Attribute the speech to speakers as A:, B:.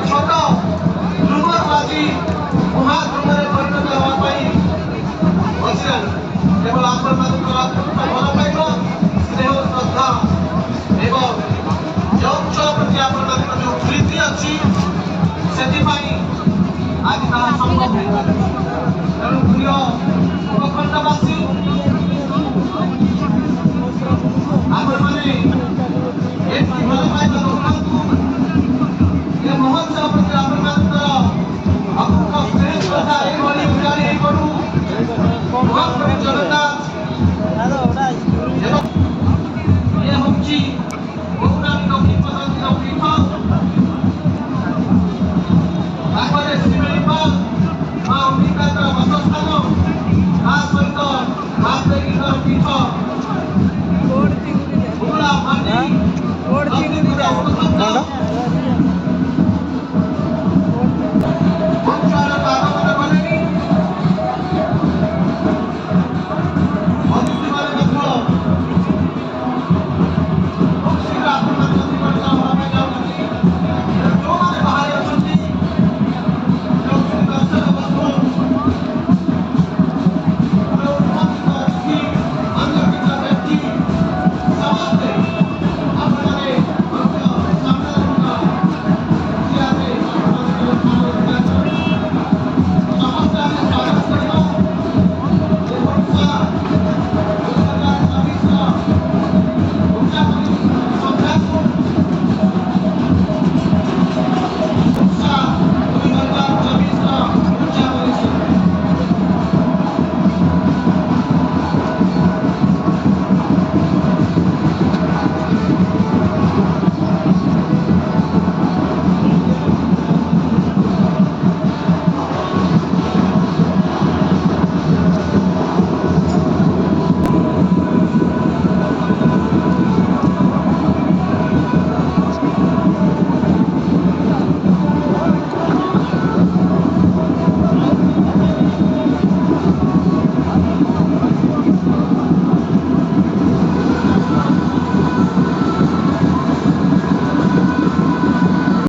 A: छोट ध्रुव आज महाध्रुव परिणत होगापी बसिला केवल आपण भल पाइबा स्नेह श्रद्धा एवं यौचल प्रति आपण जो प्रीति अच्छी से आज ताहा संभव है। तेणु प्रिय उपखंडवासी आपण मैंने भल पाइबा